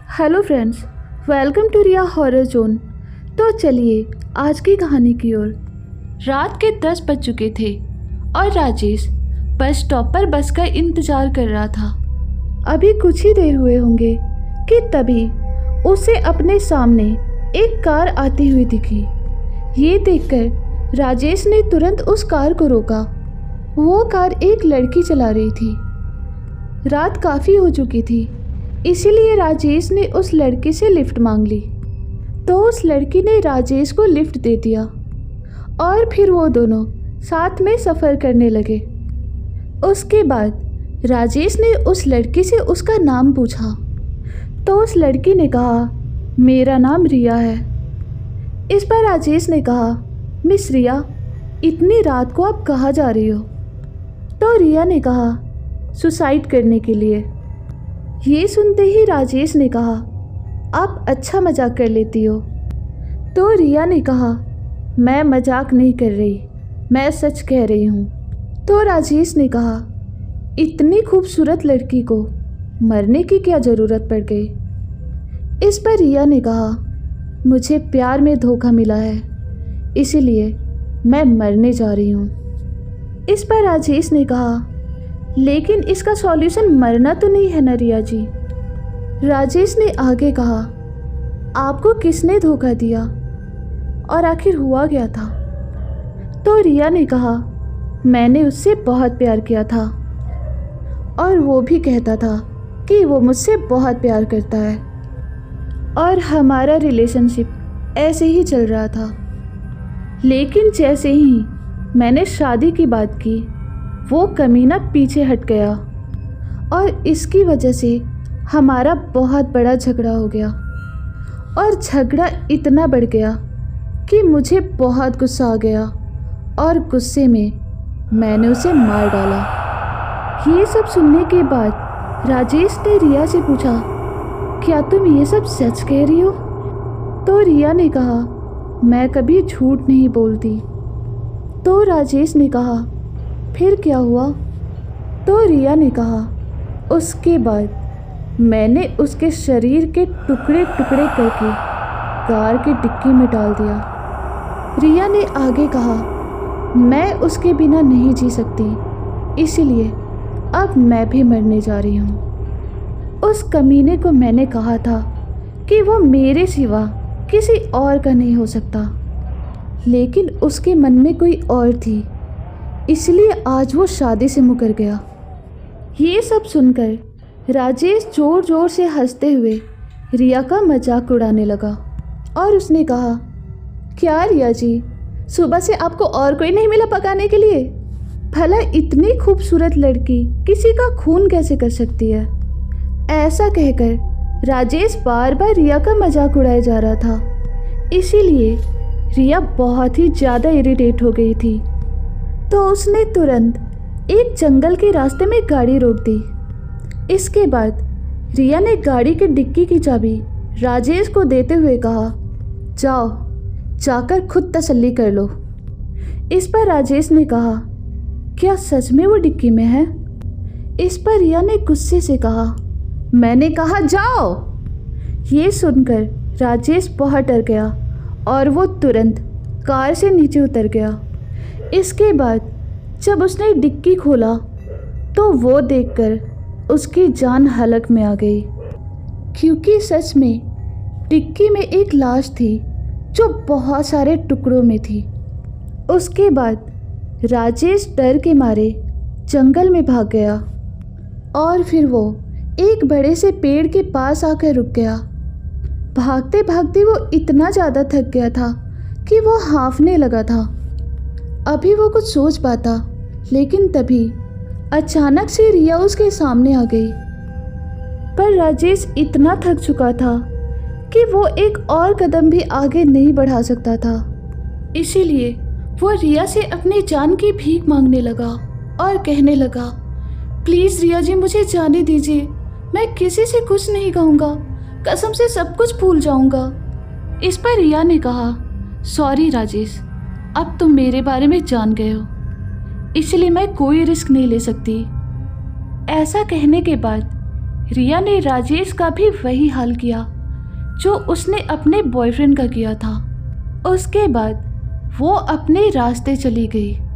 Hello friends, welcome to Riya horror zone. तो चलिए आज की कहानी की ओर। रात के 10 बज चुके थे और राजेश बस स्टॉप पर बस का इंतजार कर रहा था। अभी कुछ ही देर हुए होंगे कि तभी उसे अपने सामने एक कार आती हुई दिखी। ये देखकर राजेश ने तुरंत उस कार को रोका। वो कार एक लड़की चला रही थी। रात काफ़ी हो चुकी थी, इसीलिए राजेश ने उस लड़की से लिफ्ट मांग ली। तो उस लड़की ने राजेश को लिफ्ट दे दिया और फिर वो दोनों साथ में सफ़र करने लगे। उसके बाद राजेश ने उस लड़की से उसका नाम पूछा तो उस लड़की ने कहा, मेरा नाम रिया है। इस पर राजेश ने कहा, मिस रिया, इतनी रात को आप कहाँ जा रही हो? तो रिया ने कहा, सुसाइड करने के लिए। ये सुनते ही राजेश ने कहा, आप अच्छा मजाक कर लेती हो। तो रिया ने कहा, मैं मजाक नहीं कर रही, मैं सच कह रही हूँ। तो राजेश ने कहा, इतनी खूबसूरत लड़की को मरने की क्या ज़रूरत पड़ गई? इस पर रिया ने कहा, मुझे प्यार में धोखा मिला है, इसीलिए मैं मरने जा रही हूँ। इस पर राजेश ने कहा, लेकिन इसका सॉल्यूशन मरना तो नहीं है ना रिया जी। राजेश ने आगे कहा, आपको किसने धोखा दिया और आखिर हुआ क्या था? तो रिया ने कहा, मैंने उससे बहुत प्यार किया था और वो भी कहता था कि वो मुझसे बहुत प्यार करता है और हमारा रिलेशनशिप ऐसे ही चल रहा था। लेकिन जैसे ही मैंने शादी की बात की, वो कमीना पीछे हट गया और इसकी वजह से हमारा बहुत बड़ा झगड़ा हो गया और झगड़ा इतना बढ़ गया कि मुझे बहुत गुस्सा आ गया और गुस्से में मैंने उसे मार डाला। ये सब सुनने के बाद राजेश ने रिया से पूछा, क्या तुम ये सब सच कह रही हो? तो रिया ने कहा, मैं कभी झूठ नहीं बोलती। तो राजेश ने कहा, फिर क्या हुआ? तो रिया ने कहा, उसके बाद मैंने उसके शरीर के टुकड़े टुकड़े करके कार की डिक्की में डाल दिया। रिया ने आगे कहा, मैं उसके बिना नहीं जी सकती, इसीलिए अब मैं भी मरने जा रही हूँ। उस कमीने को मैंने कहा था कि वो मेरे सिवा किसी और का नहीं हो सकता, लेकिन उसके मन में कोई और थी, इसलिए आज वो शादी से मुकर गया। ये सब सुनकर राजेश ज़ोर ज़ोर से हंसते हुए रिया का मजाक उड़ाने लगा और उसने कहा, क्या रिया जी, सुबह से आपको और कोई नहीं मिला पकाने के लिए? भला इतनी खूबसूरत लड़की किसी का खून कैसे कर सकती है? ऐसा कहकर राजेश बार बार रिया का मजाक उड़ाया जा रहा था, इसीलिए रिया बहुत ही ज़्यादा इरिटेट हो गई थी। तो उसने तुरंत एक जंगल के रास्ते में गाड़ी रोक दी। इसके बाद रिया ने गाड़ी की डिक्की की चाबी राजेश को देते हुए कहा, जाओ जाकर खुद तसल्ली कर लो। इस पर राजेश ने कहा, क्या सच में वो डिक्की में है? इस पर रिया ने गुस्से से कहा, मैंने कहा जाओ। ये सुनकर राजेश बहुत डर गया और वो तुरंत कार से नीचे उतर गया। इसके बाद जब उसने डिक्की खोला तो वो देखकर उसकी जान हलक में आ गई, क्योंकि सच में डिक्की में एक लाश थी जो बहुत सारे टुकड़ों में थी। उसके बाद राजेश डर के मारे जंगल में भाग गया और फिर वो एक बड़े से पेड़ के पास आकर रुक गया। भागते भागते वो इतना ज़्यादा थक गया था कि वो हाँफने लगा था। अभी वो कुछ सोच पाता, लेकिन तभी अचानक से रिया उसके सामने आ गई। पर राजेश इतना थक चुका था कि वो एक और कदम भी आगे नहीं बढ़ा सकता था, इसीलिए वो रिया से अपनी जान की भीख मांगने लगा और कहने लगा, प्लीज़ रिया जी, मुझे जाने दीजिए, मैं किसी से कुछ नहीं कहूँगा, कसम से सब कुछ भूल जाऊँगा। इस पर रिया ने कहा, सॉरी राजेश, अब तुम मेरे बारे में जान गए हो, इसलिए मैं कोई रिस्क नहीं ले सकती। ऐसा कहने के बाद रिया ने राजेश का भी वही हाल किया जो उसने अपने बॉयफ्रेंड का किया था। उसके बाद वो अपने रास्ते चली गई।